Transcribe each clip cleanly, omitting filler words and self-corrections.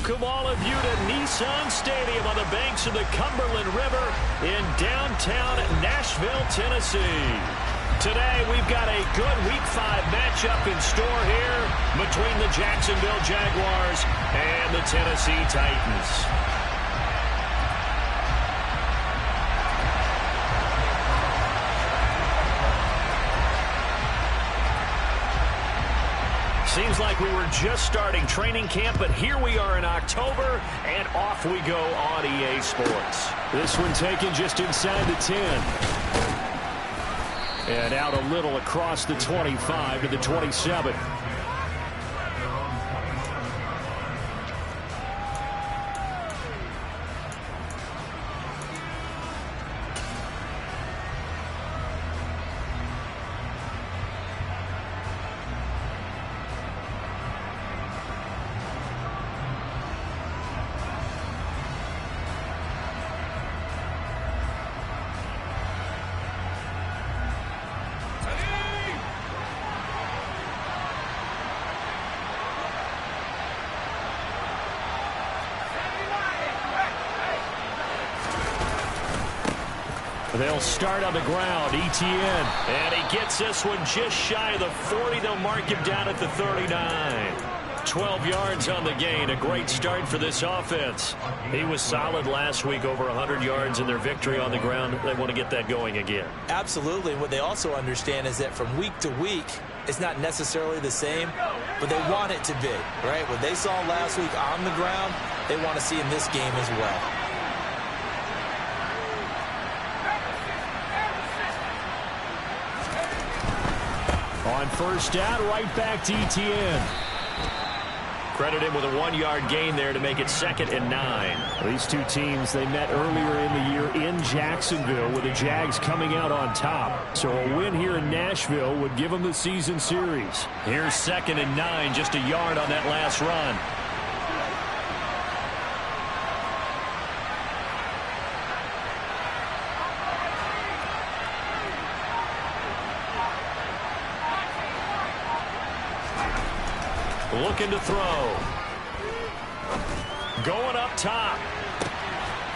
welcome all of you to Nissan Stadium on the banks of the Cumberland River in downtown Nashville, Tennessee. Today, we've got a good Week 5 matchup in store here between the Jacksonville Jaguars and the Tennessee Titans. Seems like we were just starting training camp, but here we are in October, and off we go on EA Sports. This one taken just inside the 10. And out a little across the 25 to the 27. They'll start on the ground. Etienne. And he gets this one just shy of the 40. They'll mark him down at the 39. 12 yards on the gain. A great start for this offense. He was solid last week, over 100 yards in their victory on the ground. They want to get that going again. Absolutely. What they also understand is that from week to week, it's not necessarily the same, but they want it to be, right? What they saw last week on the ground, they want to see in this game as well. On first down, right back to Etienne. Credit him with a 1-yard gain there to make it 2nd and 9. These two teams, they met earlier in the year in Jacksonville with the Jags coming out on top. So a win here in Nashville would give them the season series. Here's 2nd and 9, just a yard on that last run. Looking to throw. Going up top.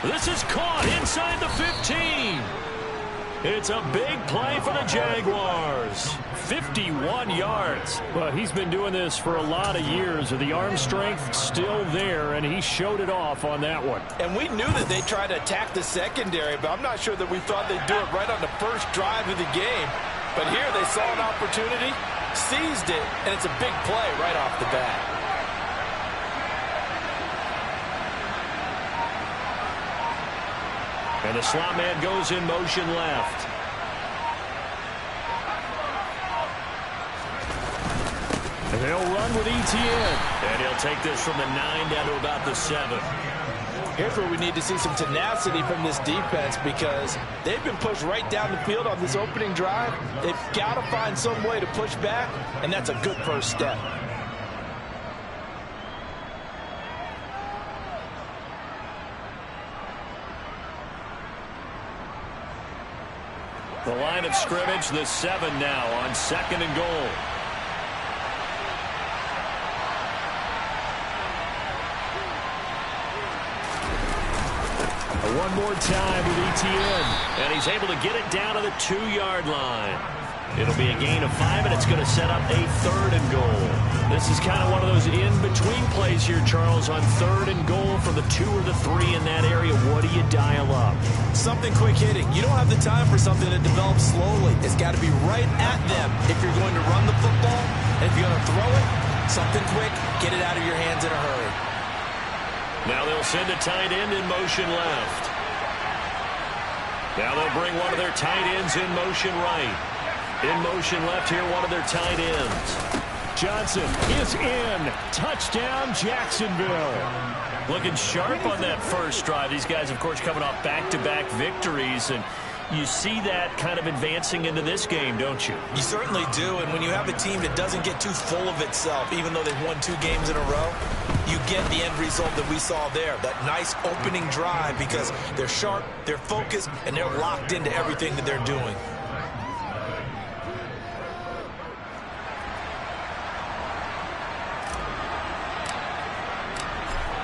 This is caught inside the 15. It's a big play for the Jaguars. 51 yards. Well, he's been doing this for a lot of years. The arm strength still there, and he showed it off on that one. And we knew that they tried to attack the secondary, but I'm not sure that we thought they'd do it right on the first drive of the game. But here they saw an opportunity, seized it, and it's a big play right off the bat. And the slot man goes in motion left. And they'll run with Etienne. And he'll take this from the 9 down to about the 7. Here's where we need to see some tenacity from this defense, because they've been pushed right down the field on this opening drive. They've got to find some way to push back, and that's a good first step. The line of scrimmage, the 7 now on 2nd and goal. One more time with Etienne. And he's able to get it down to the 2-yard line. It'll be a gain of 5, and it's going to set up a 3rd and goal. This is kind of one of those in-between plays here, Charles, on 3rd and goal from the 2 or the 3 in that area. What do you dial up? Something quick hitting. You don't have the time for something that develops slowly. It's got to be right at them if you're going to run the football. And if you're going to throw it, something quick, get it out of your hands in a hurry. Now they'll send a tight end in motion left. Now they'll bring one of their tight ends in motion right. In motion left here, one of their tight ends. Johnson is in. Touchdown, Jacksonville. Looking sharp on that first drive. These guys, of course, coming off back-to-back victories, and you see that kind of advancing into this game, don't you? You certainly do, and when you have a team that doesn't get too full of itself, even though they've won 2 games in a row, you get the end result that we saw there, that nice opening drive, because they're sharp, they're focused, and they're locked into everything that they're doing.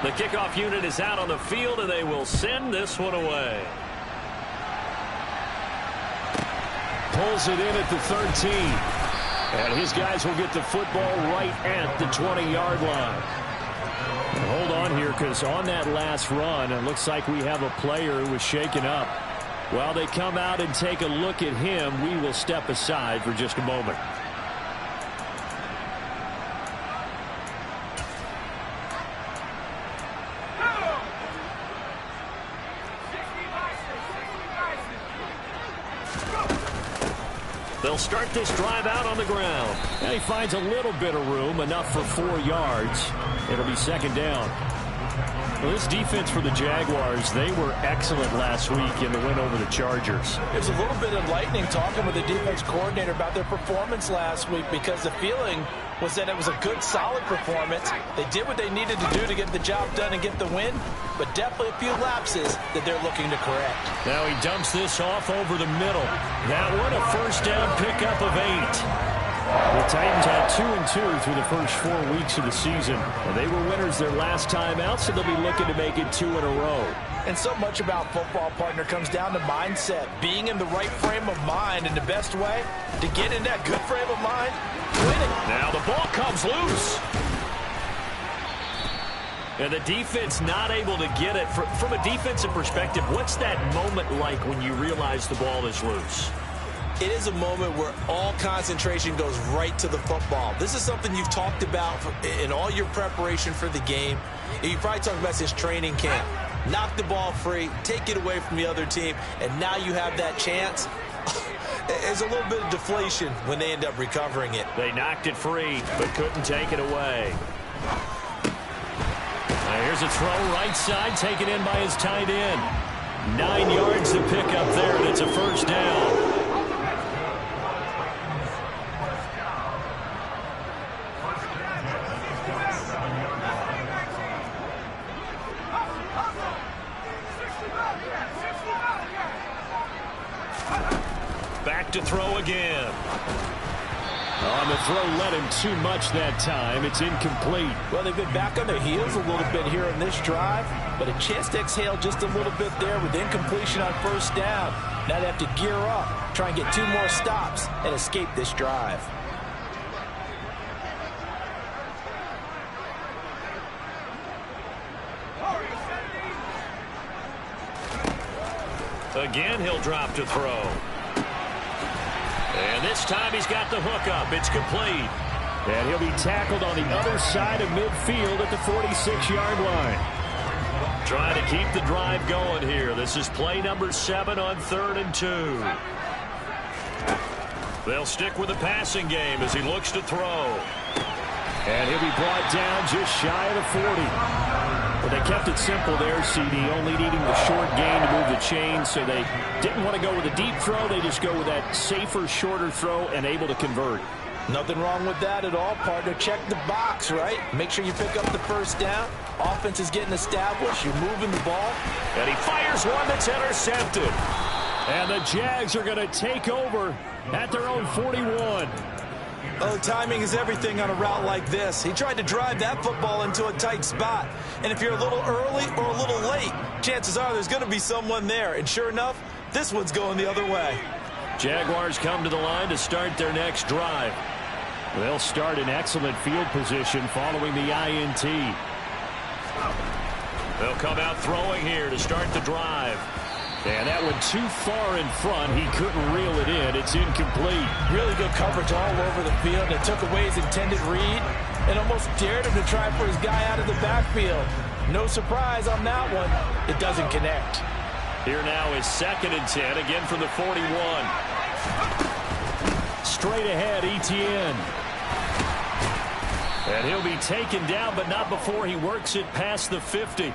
The kickoff unit is out on the field, and they will send this one away. Pulls it in at the 13. And his guys will get the football right at the 20-yard line. And hold on here, because on that last run, it looks like we have a player who was shaken up. While they come out and take a look at him, we will step aside for just a moment. They'll start this drive out on the ground. And he finds a little bit of room, enough for 4 yards. It'll be second down. Well, this defense for the Jaguars, they were excellent last week in the win over the Chargers. It was a little bit enlightening talking with the defense coordinator about their performance last week, because the feeling was that it was a good, solid performance. They did what they needed to do to get the job done and get the win, but definitely a few lapses that they're looking to correct. Now he dumps this off over the middle. That one, a first down pickup of 8. The Titans had 2-2 through the first 4 weeks of the season. And they were winners their last time out, so they'll be looking to make it 2 in a row. And so much about football, partner, comes down to mindset. Being in the right frame of mind, and the best way to get in that good frame of mind, winning. Now the ball comes loose. And the defense not able to get it. From a defensive perspective, what's that moment like when you realize the ball is loose? It is a moment where all concentration goes right to the football. This is something you've talked about in all your preparation for the game. You probably talked about this training camp. Knock the ball free, take it away from the other team, and now you have that chance. There's a little bit of deflation when they end up recovering it. They knocked it free, but couldn't take it away. Now here's a throw right side, taken in by his tight end. 9 yards to pick up there, and it's a first down. Back to throw again. On the throw, let him too much that time. It's incomplete. Well, they've been back on their heels a little bit here in this drive, but a chance to exhale just a little bit there with incompletion on first down. Now they have to gear up, try and get 2 more stops, and escape this drive. Again, he'll drop to throw. And this time he's got the hook up. It's complete. And he'll be tackled on the other side of midfield at the 46-yard line. Trying to keep the drive going here. This is play number 7 on 3rd and 2. They'll stick with the passing game as he looks to throw. And he'll be brought down just shy of the 40. But they kept it simple there, CD, only needing the short gain to move the chain, so they didn't want to go with a deep throw. They just go with that safer, shorter throw and able to convert. Nothing wrong with that at all, partner. Check the box, right? Make sure you pick up the first down. Offense is getting established. You're moving the ball. And he fires one that's intercepted. And the Jags are going to take over at their own 41. Oh, timing is everything on a route like this. He tried to drive that football into a tight spot. And if you're a little early or a little late, chances are there's going to be someone there. And sure enough, this one's going the other way. Jaguars come to the line to start their next drive. They'll start in excellent field position following the INT. They'll come out throwing here to start the drive. And that went too far in front. He couldn't reel it in. It's incomplete. Really good coverage all over the field. It took away his intended read and almost dared him to try for his guy out of the backfield. No surprise on that one. It doesn't connect. Here now is 2nd and 10, again from the 41. Straight ahead, Etienne. And he'll be taken down, but not before he works it past the 50.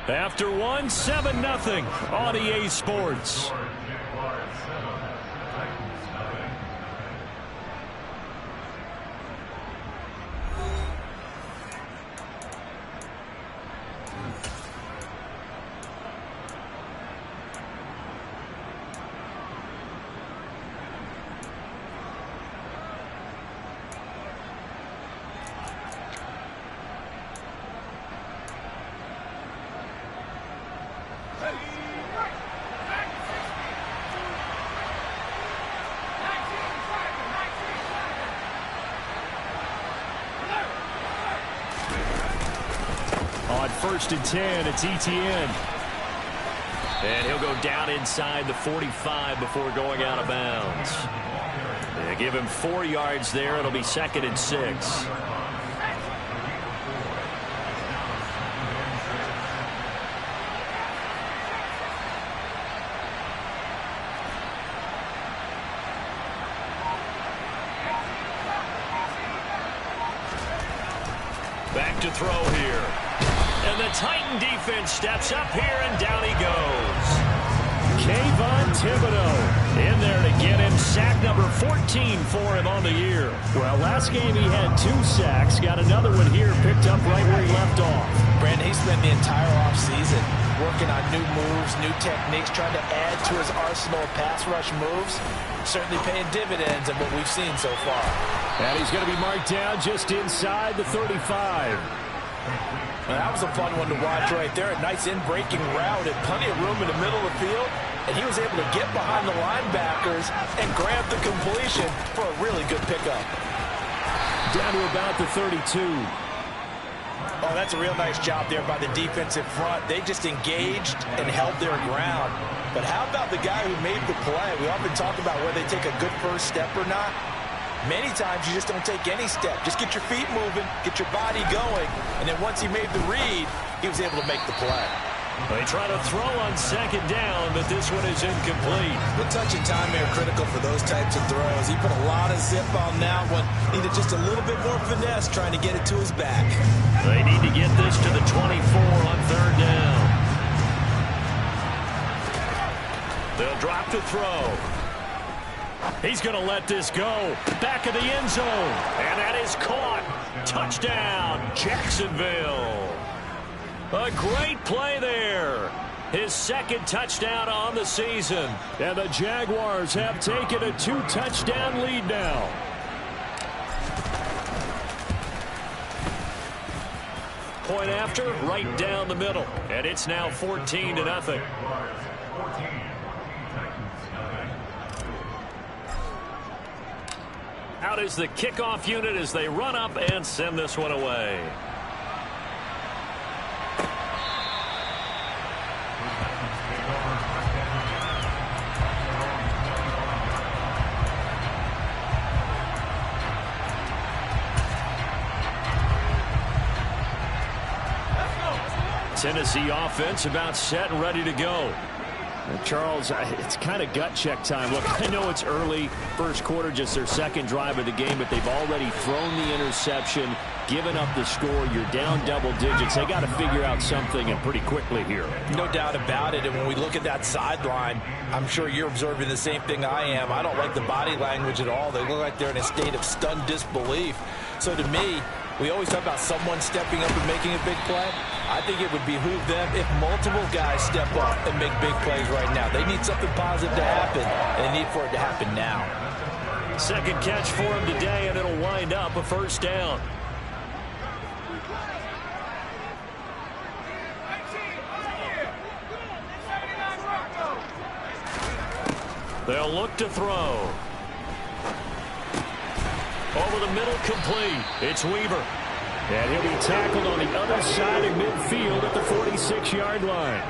After 7-0 on EA Sports. 1st and 10. It's Etienne. And he'll go down inside the 45 before going out of bounds. They give him 4 yards there. It'll be 2nd and 6. Back to throw here. And the Titan defense steps up here, and down he goes. Kayvon Thibodeaux in there to get him sack number 14 for him on the year. Well, last game he had 2 sacks. Got another one here, picked up right where he left off. Brandon, he spent the entire offseason working on new moves, new techniques, trying to add to his arsenal of pass rush moves. Certainly paying dividends in what we've seen so far. And he's going to be marked down just inside the 35. Well, that was a fun one to watch right there. A nice in-breaking route and plenty of room in the middle of the field. And he was able to get behind the linebackers and grab the completion for a really good pickup. Down to about the 32. Oh, that's a real nice job there by the defensive front. They just engaged and held their ground. But how about the guy who made the play? We often talk about whether they take a good first step or not. Many times you just don't take any step. Just get your feet moving, get your body going, and then once he made the read, he was able to make the play. They try to throw on 2nd down, but this one is incomplete. The touch and time are critical for those types of throws. He put a lot of zip on that one. Needed just a little bit more finesse trying to get it to his back. They need to get this to the 24 on 3rd down. They'll drop to throw. He's going to let this go. Back of the end zone. And that is caught. Touchdown, Jacksonville. A great play there. His 2nd touchdown on the season. And the Jaguars have taken a 2-touchdown lead now. Point after, right down the middle. And it's now 14-0. Out is the kickoff unit as they run up and send this one away. Tennessee offense about set and ready to go. Charles, it's kind of gut check time. Look, I know it's early, first quarter, just their 2nd drive of the game, but they've already thrown the interception, given up the score. You're down double digits. They got to figure out something, and pretty quickly here. No doubt about it. And when we look at that sideline, I'm sure you're observing the same thing I am. I don't like the body language at all. They look like they're in a state of stunned disbelief. So to me, we always talk about someone stepping up and making a big play. I think it would behoove them if multiple guys step up and make big plays right now. They need something positive to happen, and they need for it to happen now. 2nd catch for him today, and it'll wind up a 1st down. They'll look to throw. Over the middle, complete. It's Weaver. And he'll be tackled on the other side of midfield at the 46-yard line.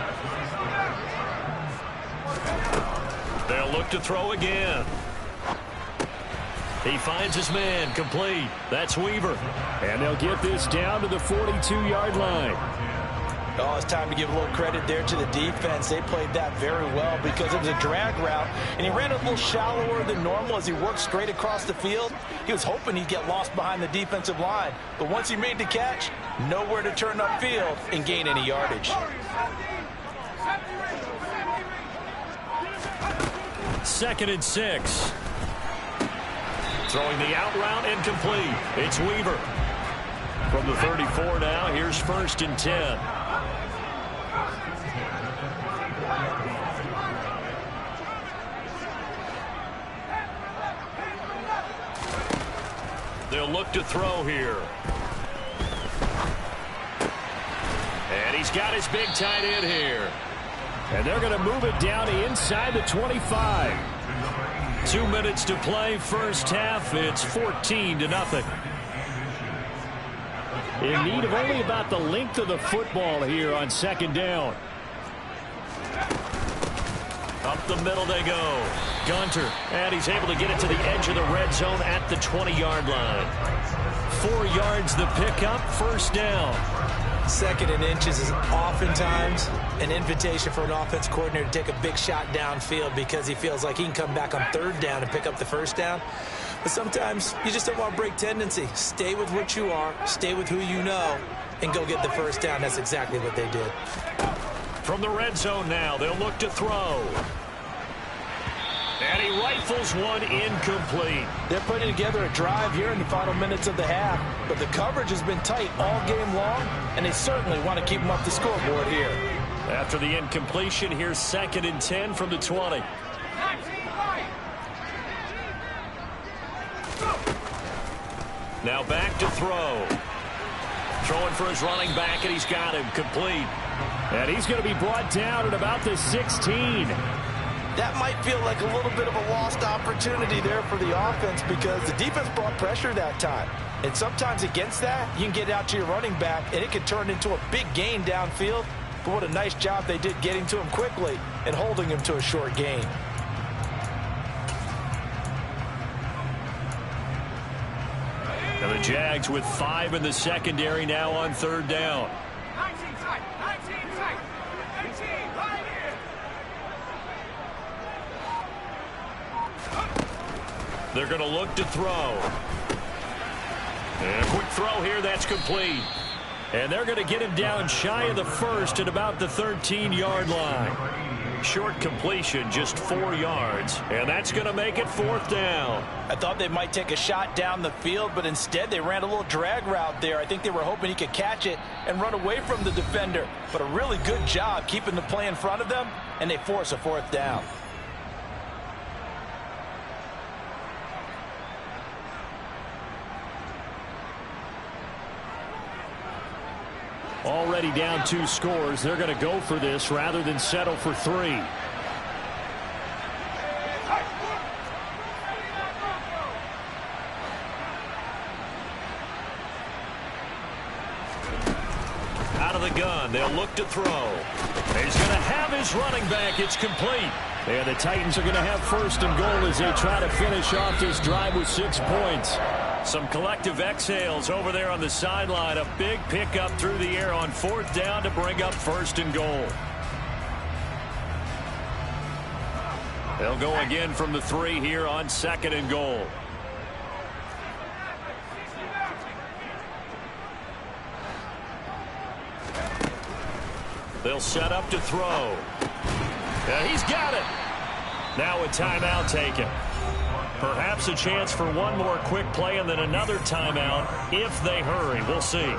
They'll look to throw again. He finds his man, complete. That's Weaver. And they'll get this down to the 42-yard line. Oh, it's time to give a little credit there to the defense. They played that very well because it was a drag route, and he ran a little shallower than normal as he worked straight across the field. He was hoping he'd get lost behind the defensive line, but once he made the catch, nowhere to turn upfield and gain any yardage. 2nd and 6. Throwing the out route, incomplete. It's Weaver. From the 34 now, here's 1st and 10. They'll look to throw here. And he's got his big tight end here. And they're going to move it down to inside the 25. 2 minutes to play, 1st half. It's 14-0. In need of only about the length of the football here on second down. Up the middle they go. Gunter, and he's able to get it to the edge of the red zone at the 20-yard line. 4 yards the pickup, first down. 2nd and inches is oftentimes an invitation for an offense coordinator to take a big shot downfield because he feels like he can come back on 3rd down and pick up the first down. But sometimes you just don't want to break tendency. Stay with what you are, stay with who you know, and go get the first down. That's exactly what they did. From the red zone now, they'll look to throw. And he rifles one incomplete. They're putting together a drive here in the final minutes of the half, but the coverage has been tight all game long, and they certainly want to keep them up the scoreboard here. After the incompletion, here's 2nd and 10 from the 20. Now back to throw. Throwing for his running back, and he's got him complete. And he's going to be brought down at about the 16. That might feel like a little bit of a lost opportunity there for the offense because the defense brought pressure that time. And sometimes against that, you can get out to your running back, and it can turn into a big gain downfield. But what a nice job they did getting to him quickly and holding him to a short gain. Now the Jags with 5 in the secondary now on 3rd down. They're going to look to throw. And a quick throw here, that's complete. And they're going to get him down shy of the first at about the 13-yard line. Short completion, just 4 yards. And that's going to make it 4th down. I thought they might take a shot down the field, but instead they ran a little drag route there. I think they were hoping he could catch it and run away from the defender. But a really good job keeping the play in front of them, and they force a 4th down. Already down 2 scores. They're going to go for this rather than settle for 3. Out of the gun, they'll look to throw. He's going to have his running back. It's complete. And the Titans are going to have 1st and goal as they try to finish off this drive with 6 points. Some collective exhales over there on the sideline. A big pickup through the air on 4th down to bring up 1st and goal. They'll go again from the 3 here on 2nd and goal. They'll set up to throw. And he's got it. Now a timeout taken. Perhaps a chance for one more quick play and then another timeout if they hurry. We'll see.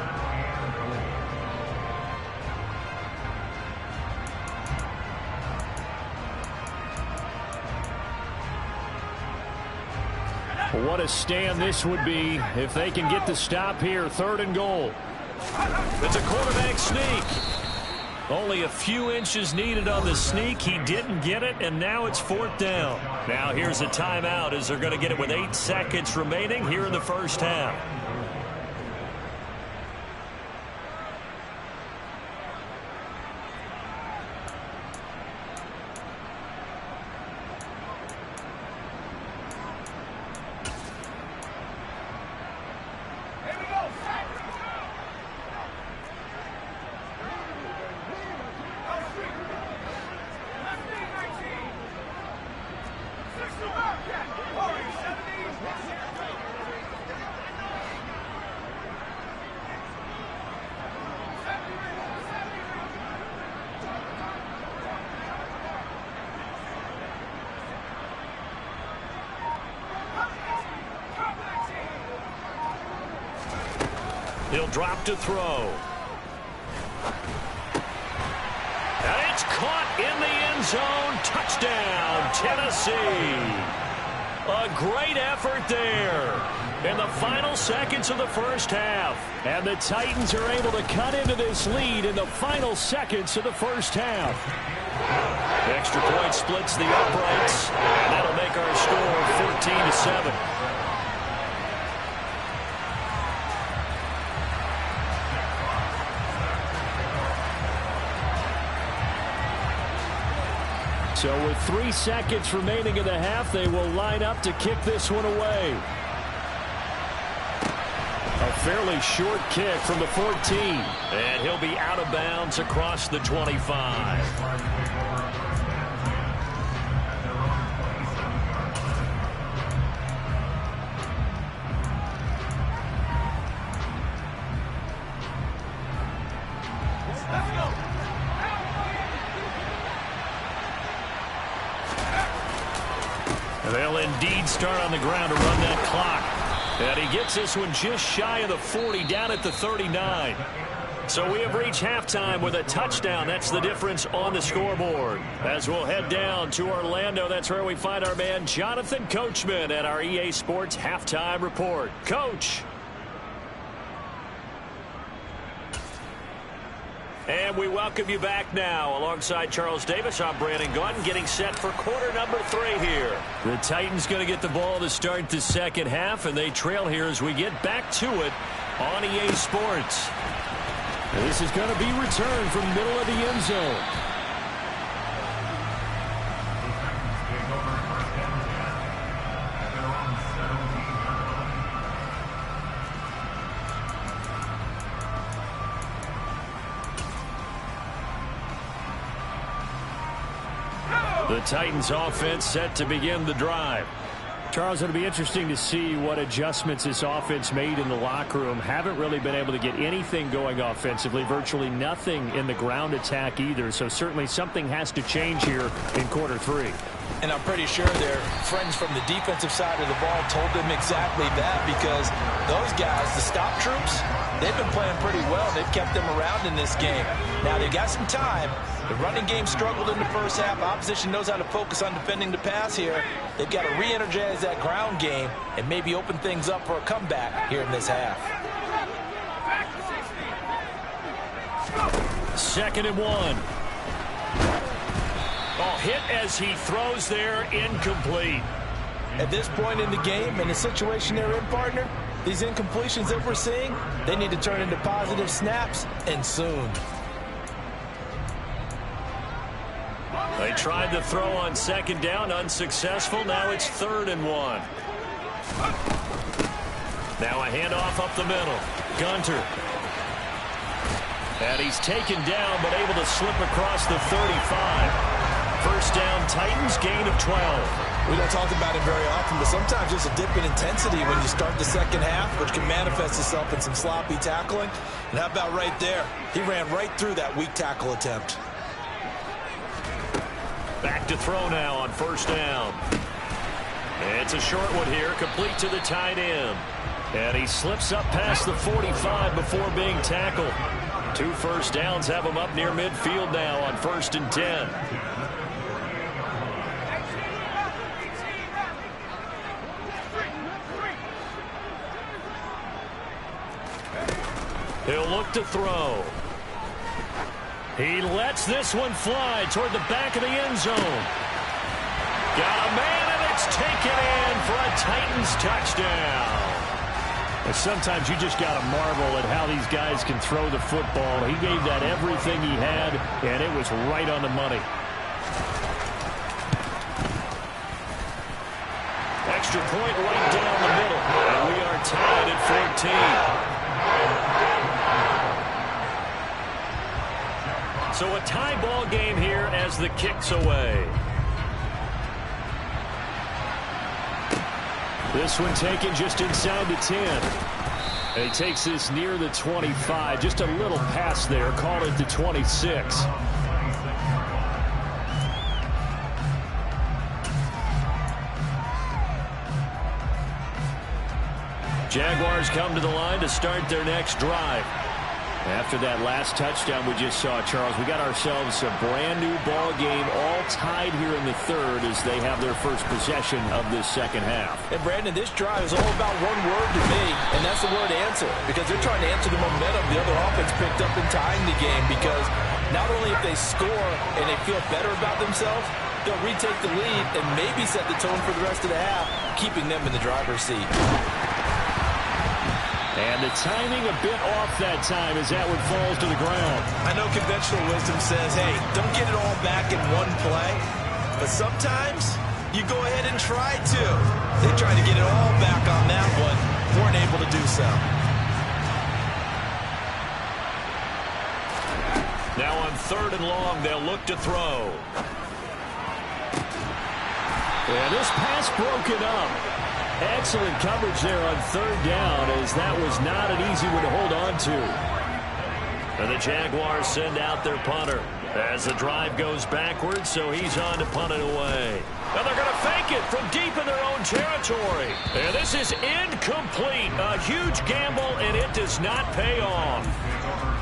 What a stand this would be if they can get the stop here. 3rd and goal. It's a quarterback sneak. Only a few inches needed on the sneak. He didn't get it, and now it's 4th down. Now here's a timeout as they're going to get it with 8 seconds remaining here in the first half. He'll drop to throw. And it's caught in the end zone. Touchdown, Tennessee. A great effort there in the final seconds of the first half. And the Titans are able to cut into this lead in the final seconds of the first half. The extra point splits the uprights, and that'll make our score 14-7. So with 3 seconds remaining in the half, they will line up to kick this one away. A fairly short kick from the 14. And he'll be out of bounds across the 25. They'll indeed start on the ground to run that clock. And he gets this one just shy of the 40, down at the 39. So we have reached halftime with a touchdown. That's the difference on the scoreboard. As we'll head down to Orlando, that's where we find our man Jonathan Coachman at our EA Sports Halftime Report. Coach. And we welcome you back now. Alongside Charles Davis, I'm Brandon Gaudin, getting set for quarter number 3 here. The Titans going to get the ball to start the second half, and they trail here as we get back to it on EA Sports. This is going to be returned from the middle of the end zone. The Titans offense set to begin the drive. Charles, it'll be interesting to see what adjustments this offense made in the locker room. Haven't really been able to get anything going offensively, virtually nothing in the ground attack either. So certainly something has to change here in quarter 3. And I'm pretty sure their friends from the defensive side of the ball told them exactly that, because those guys, the stop troops, they've been playing pretty well. They've kept them around in this game. Now, they've got some time. The running game struggled in the first half. Opposition knows how to focus on defending the pass here. They've got to re-energize that ground game and maybe open things up for a comeback here in this half. 2nd and 1. Oh, hit as he throws there, incomplete. At this point in the game, in the situation they're in, partner, these incompletions that we're seeing, they need to turn into positive snaps, and soon. They tried to throw on 2nd down, unsuccessful. Now it's 3rd and 1. Now a handoff up the middle. Gunter. And he's taken down, but able to slip across the 35. First down, Titans, gain of 12. We don't talk about it very often, but sometimes there's a dip in intensity when you start the second half, which can manifest itself in some sloppy tackling. And how about right there? He ran right through that weak tackle attempt. Back to throw now on 1st down. It's a short one here, complete to the tight end. And he slips up past the 45 before being tackled. 2 first downs have him up near midfield now on 1st and 10. He'll look to throw. He lets this one fly toward the back of the end zone. Got a man, and it's taken in for a Titans touchdown. And sometimes you just got to marvel at how these guys can throw the football. He gave that everything he had, and it was right on the money. Extra point right down the middle, and we are tied at 14. So a tie ball game here as the kick's away. This one taken just inside the 10. And he takes this near the 25. Just a little pass there. Call it the 26. Jaguars come to the line to start their next drive. After that last touchdown we just saw, Charles, we got ourselves a brand new ball game, all tied here in the 3rd as they have their first possession of this second half. And Brandon, this drive is all about one word to me, and that's the word answer, because they're trying to answer the momentum the other offense picked up in tying the game, because not only if they score and they feel better about themselves, they'll retake the lead and maybe set the tone for the rest of the half, keeping them in the driver's seat. And the timing a bit off that time as that one falls to the ground. I know conventional wisdom says, hey, don't get it all back in one play. but sometimes you go ahead and try to. They tried to get it all back on that one. Weren't able to do so. Now on 3rd and long, they'll look to throw. And this pass broken up. Excellent coverage there on 3rd down, as that was not an easy one to hold on to. And the Jaguars send out their punter as the drive goes backwards, so he's on to punt it away. And they're going to fake it from deep in their own territory. And this is incomplete. A huge gamble, and it does not pay off.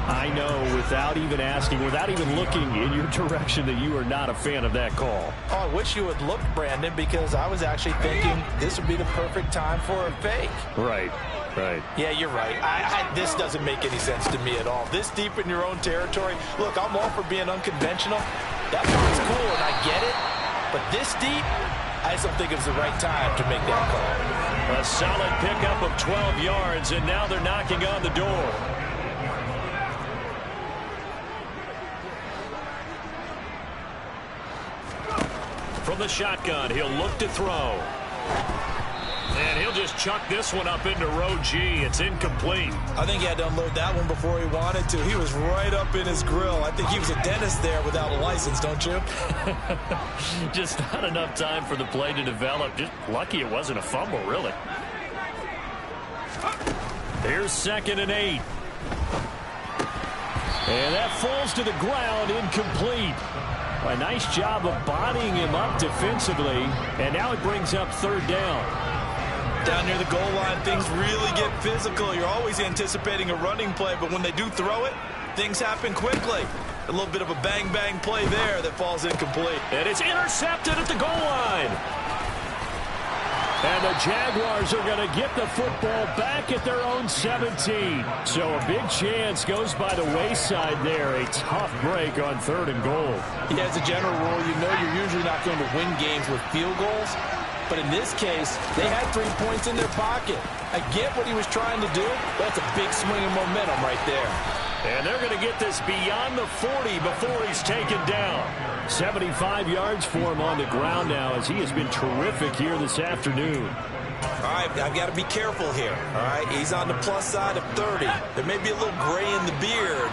I know, without even asking, without even looking in your direction, that you are not a fan of that call. Oh, I wish you would look, Brandon, because I was actually thinking this would be the perfect time for a fake. Right. Yeah, you're right. This doesn't make any sense to me at all. This deep in your own territory. Look, I'm all for being unconventional. That part's cool, and I get it. But this deep, I just don't think it was the right time to make that call. A solid pickup of 12 yards, and now they're knocking on the door. From the shotgun, he'll look to throw. And he'll just chuck this one up into row G. It's incomplete. I think he had to unload that one before he wanted to. He was right up in his grill. I think he was a dentist there without a license, don't you? Just not enough time for the play to develop. Just lucky it wasn't a fumble, really. Here's 2nd and 8. And that falls to the ground, incomplete. A nice job of bodying him up defensively. And now it brings up 3rd down. Down near the goal line, things really get physical. You're always anticipating a running play, but when they do throw it, things happen quickly. A little bit of a bang-bang play there that falls incomplete. And it's intercepted at the goal line. And the Jaguars are going to get the football back at their own 17. So a big chance goes by the wayside there. A tough break on 3rd and goal. Yeah, as a general rule, you know you're usually not going to win games with field goals. But in this case, they had 3 points in their pocket. I get what he was trying to do. That's a big swing of momentum right there. And they're going to get this beyond the 40 before he's taken down. 75 yards for him on the ground now, as he has been terrific here this afternoon. All right, I've got to be careful here. All right, he's on the plus side of 30. There may be a little gray in the beard,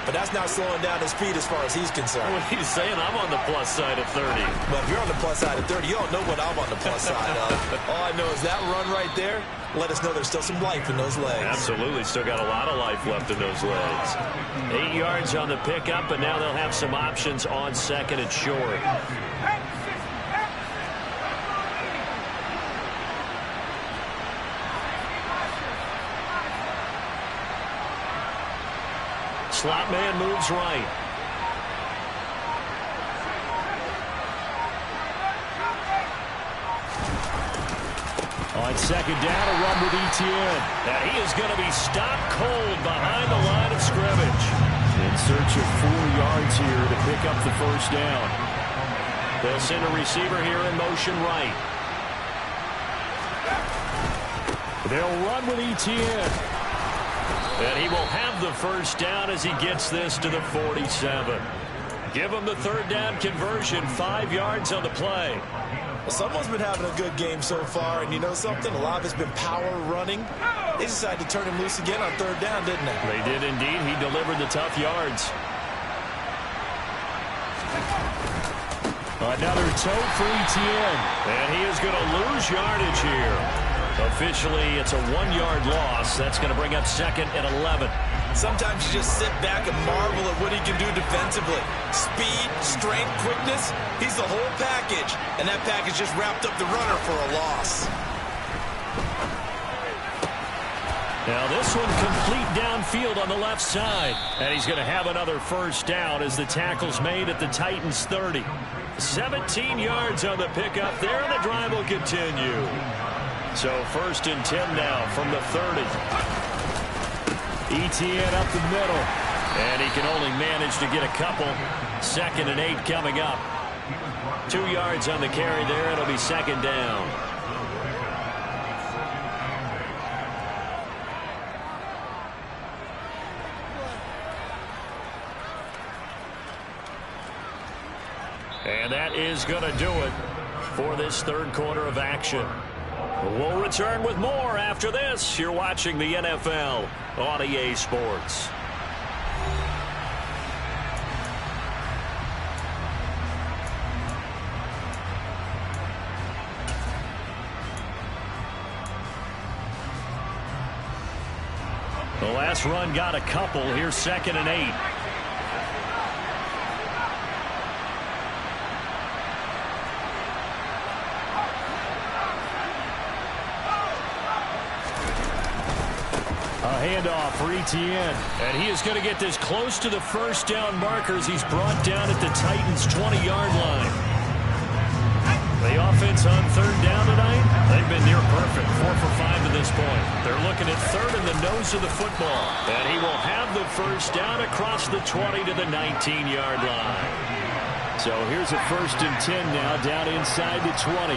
but that's not slowing down his speed as far as he's concerned. What he's saying, I'm on the plus side of 30. Well, if you're on the plus side of 30, you don't know what I'm on the plus side of. All I know is that run right there, let us know there's still some life in those legs. Absolutely, still got a lot of life left in those legs. 8 yards on the pickup, and now they'll have some options on 2nd and short. Slot man moves right. On 2nd down, a run with Etienne. And he is going to be stopped cold behind the line of scrimmage. In search of 4 yards here to pick up the 1st down. They'll send a receiver here in motion right. They'll run with Etienne. And he will have the 1st down as he gets this to the 47. Give him the 3rd down conversion, 5 yards on the play. Well, someone's been having a good game so far, and you know something? A lot of it's been power running. They decided to turn him loose again on 3rd down, didn't they? They did indeed. He delivered the tough yards. Another toe for Etienne. And he is going to lose yardage here. Officially, it's a 1-yard loss. That's going to bring up 2nd and 11. Sometimes you just sit back and marvel at what he can do defensively. Speed, strength, quickness, he's the whole package. And that package just wrapped up the runner for a loss. Now this one complete downfield on the left side. And he's going to have another 1st down as the tackle's made at the Titans' 30. 17 yards on the pickup there, and the drive will continue. So 1st and 10 now from the 30. Etienne up the middle. And he can only manage to get a couple. 2nd and 8 coming up. 2 yards on the carry there. It'll be 2nd down. And And that is going to do it for this third quarter of action. We'll return with more after this. You're watching the NFL on EA Sports. The last run got a couple. Here's 2nd and 8. Handoff for Etienne. And he is going to get this close to the first down markers. He's brought down at the Titans' 20-yard line. The offense on third down tonight, they've been near perfect. 4 for 5 to this point. They're looking at third in the nose of the football. And he will have the first down across the 20 to the 19-yard line. So here's a 1st and 10 now down inside the 20.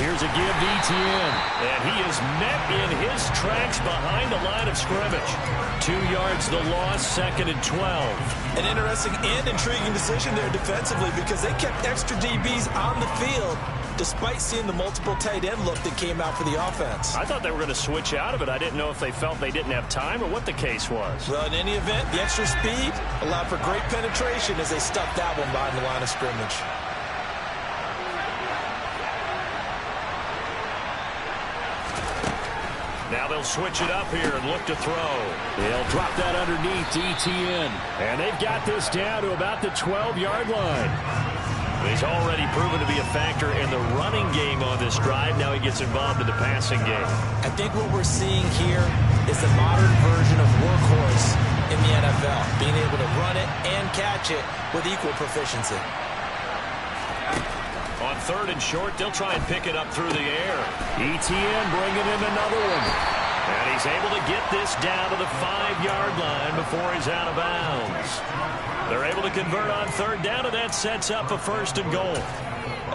Here's a give to Etienne, and he is met in his tracks behind the line of scrimmage. 2 yards the loss, 2nd and 12. An interesting and intriguing decision there defensively because they kept extra DBs on the field despite seeing the multiple tight end look that came out for the offense. I thought they were going to switch out of it. I didn't know if they felt they didn't have time or what the case was. Well, in any event, the extra speed allowed for great penetration as they stuffed that one behind the line of scrimmage. Now they'll switch it up here and look to throw. They'll drop that underneath to Etienne. And they've got this down to about the 12-yard line. He's already proven to be a factor in the running game on this drive. Now he gets involved in the passing game. I think what we're seeing here is the modern version of workhorse in the NFL. Being able to run it and catch it with equal proficiency. On 3rd and short, they'll try and pick it up through the air. Etienne bringing in another one. And he's able to get this down to the 5-yard line before he's out of bounds. They're able to convert on 3rd down, and that sets up a 1st and goal.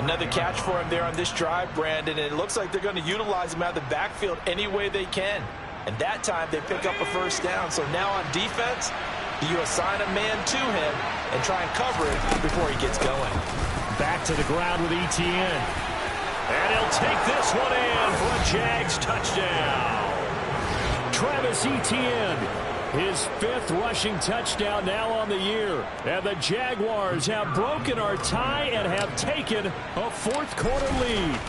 Another catch for him there on this drive, Brandon, and it looks like they're going to utilize him out of the backfield any way they can. And that time they pick up a 1st down. So now on defense, do you assign a man to him and try and cover it before he gets going? Back to the ground with Etienne. And he'll take this one in for a Jags touchdown. Travis Etienne, his 5th rushing touchdown now on the year. And the Jaguars have broken our tie and have taken a 4th quarter lead.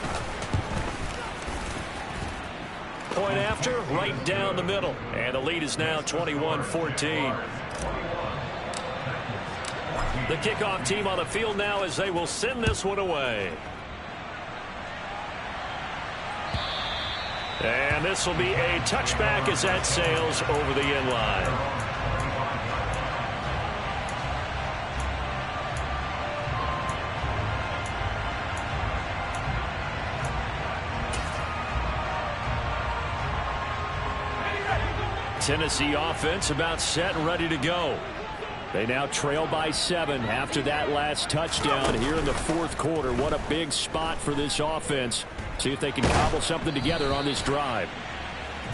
Point after, right down the middle. And the lead is now 21-14. The kickoff team on the field now as they will send this one away. And this will be a touchback as that sails over the end line. Tennessee offense about set and ready to go. They now trail by 7 after that last touchdown here in the 4th quarter. What a big spot for this offense. See if they can cobble something together on this drive.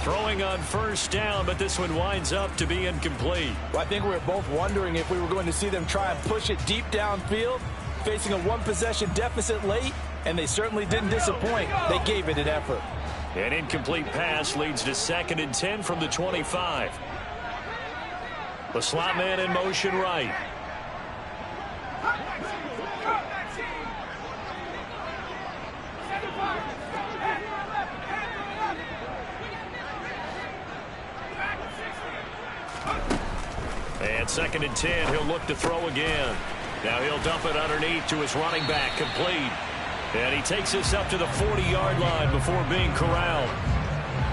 Throwing on 1st down, but this one winds up to be incomplete. Well, I think we were both wondering if we were going to see them try and push it deep downfield, facing a 1-possession deficit late, and they certainly didn't disappoint. They gave it an effort. An incomplete pass leads to 2nd and 10 from the 25. The slot man in motion right. And 2nd and 10, he'll look to throw again. Now he'll dump it underneath to his running back, complete. And he takes this up to the 40-yard line before being corralled.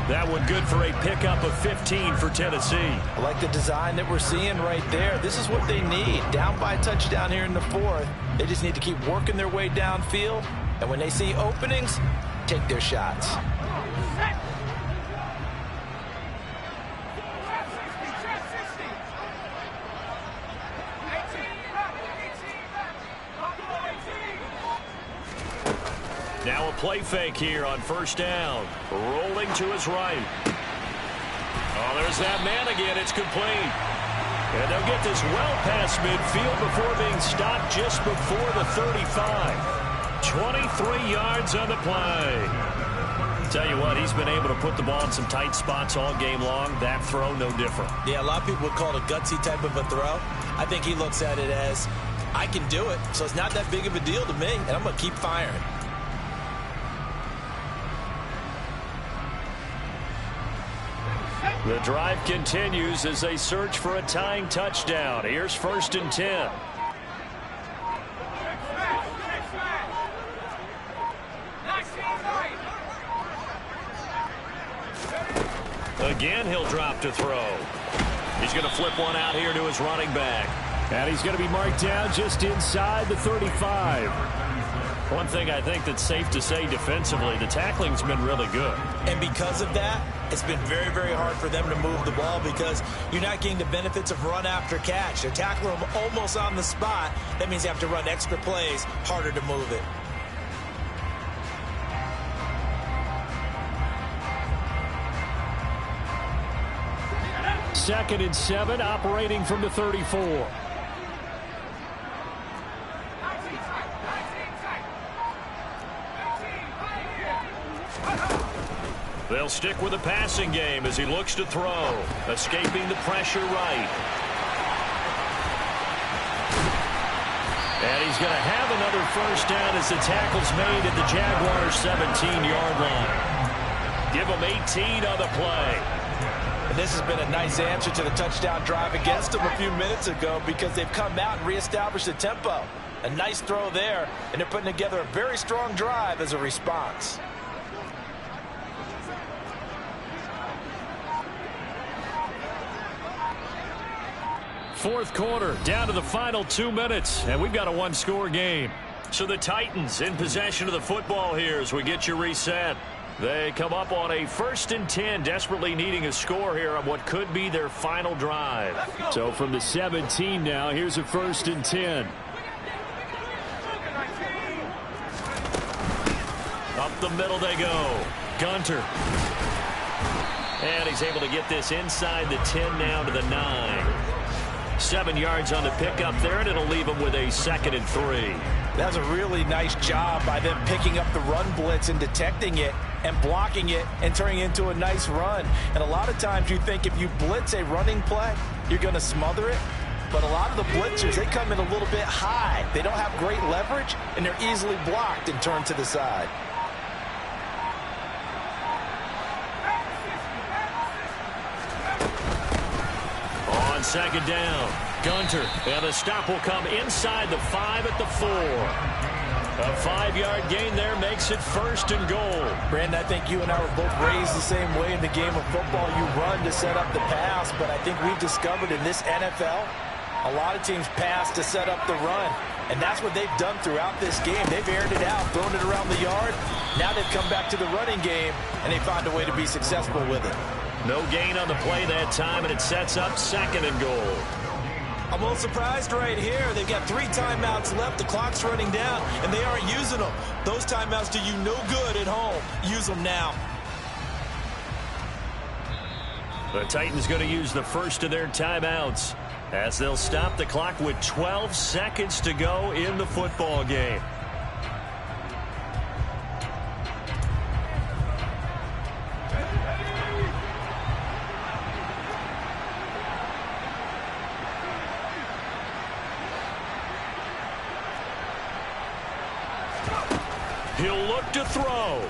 That one good for a pickup of 15 for Tennessee. I like the design that we're seeing right there. This is what they need. Down by a touchdown here in the 4th. They just need to keep working their way downfield. And when they see openings, take their shots. Now a play fake here on 1st down. Rolling to his right. Oh, there's that man again. It's complete. And they'll get this well past midfield before being stopped just before the 35. 23 yards on the play. Tell you what, he's been able to put the ball in some tight spots all game long. That throw, no different. Yeah, a lot of people would call it a gutsy type of a throw. I think he looks at it as, I can do it, so it's not that big of a deal to me, and I'm going to keep firing. The drive continues as they search for a tying touchdown. Here's 1st and 10. Again, he'll drop to throw. He's going to flip one out here to his running back. And he's going to be marked down just inside the 35. One thing I think that's safe to say defensively, the tackling's been really good. And because of that, it's been very, very hard for them to move the ball because you're not getting the benefits of run after catch. They're tackling them almost on the spot. That means you have to run extra plays, harder to move it. Second and 7, operating from the 34. They'll stick with the passing game as he looks to throw. Escaping the pressure right. And he's going to have another first down as the tackle's made at the Jaguars' 17-yard line. Give them 18 on the play. And this has been a nice answer to the touchdown drive against them a few minutes ago because they've come out and reestablished the tempo. A nice throw there, and they're putting together a very strong drive as a response. Fourth quarter, down to the final 2 minutes, and we've got a one-score game. So the Titans in possession of the football here as we get you reset. They come up on a 1st and 10, desperately needing a score here on what could be their final drive. So from the 17 now, here's a 1st and 10. Up the middle they go. Gunter. And he's able to get this inside the 10 now to the 9. 7 yards on the pickup there, and it'll leave him with a 2nd and 3. That's a really nice job by them picking up the run blitz and detecting it and blocking it and turning it into a nice run. And a lot of times you think if you blitz a running play, you're going to smother it. But a lot of the blitzers, they come in a little bit high. They don't have great leverage, and they're easily blocked and turned to the side. On 2nd down, Gunter. And the stop will come inside the 5 at the 4. A 5-yard gain there makes it 1st and goal. Brandon, I think you and I were both raised the same way in the game of football. You run to set up the pass, but I think we've discovered in this NFL, a lot of teams pass to set up the run. And that's what they've done throughout this game. They've aired it out, thrown it around the yard. Now they've come back to the running game, and they found a way to be successful with it. No gain on the play that time, and it sets up 2nd and goal. I'm a little surprised right here. They've got 3 timeouts left. The clock's running down, and they aren't using them. Those timeouts do you no good at home. Use them now. The Titans going to use the first of their timeouts as they'll stop the clock with 12 seconds to go in the football game. He'll look to throw.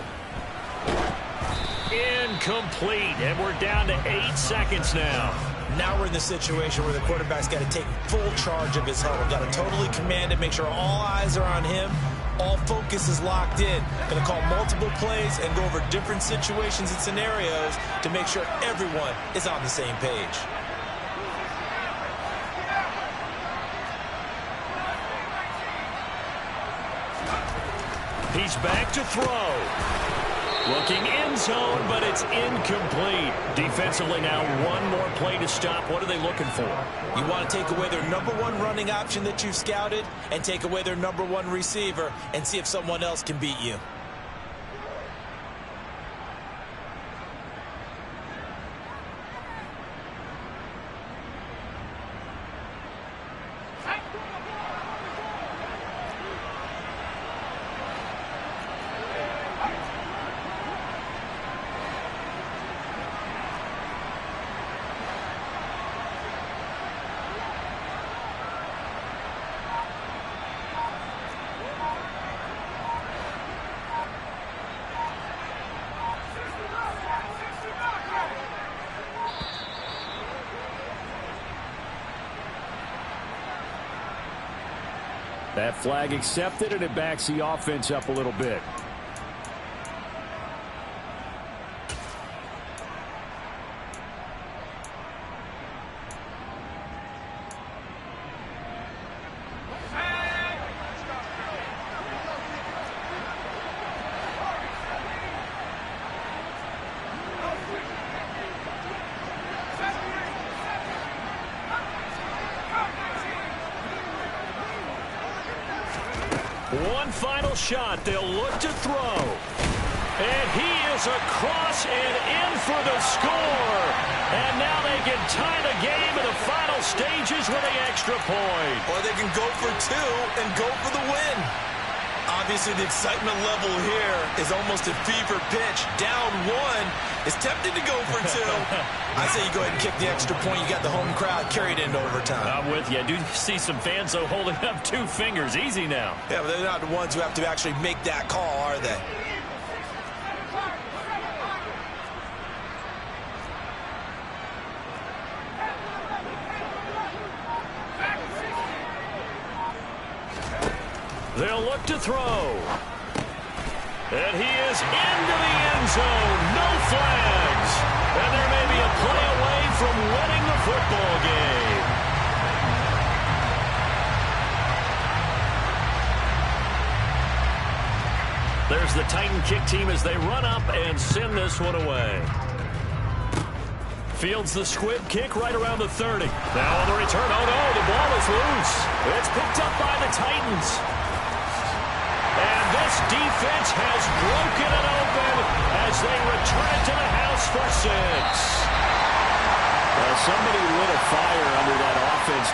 Incomplete, and we're down to 8 seconds now. Now we're in the situation where the quarterback's got to take full charge of his huddle. Got to totally command it, make sure all eyes are on him. All focus is locked in. Going to call multiple plays and go over different situations and scenarios to make sure everyone is on the same page. He's back to throw. Looking end zone, but it's incomplete. Defensively now, one more play to stop. What are they looking for? You want to take away their #1 running option that you've scouted and take away their #1 receiver and see if someone else can beat you. That flag accepted, and it backs the offense up a little bit. One final shot. They'll look to throw. And he is across and in for the score. And now they can tie the game in the final stages with an extra point. Or they can go for two and go for the win. Obviously, the excitement level here is almost at fever pitch. Down one. It's tempting to go for two. I say you go ahead and kick the extra point. You got the home crowd carried into overtime. I'm with you. I do see some fans, though, holding up 2 fingers. Easy now. Yeah, but they're not the ones who have to actually make that call, are they? They'll look to throw. And he is into the end zone. No flags. And there may be a play away from winning the football game. There's the Titan kick team as they run up and send this one away. Fields the squib kick right around the 30. Now on the return. Oh, no, the ball is loose. It's picked up by the Titans. And this defense has broken it open as they return it to the house for 6. Somebody lit a fire under that offense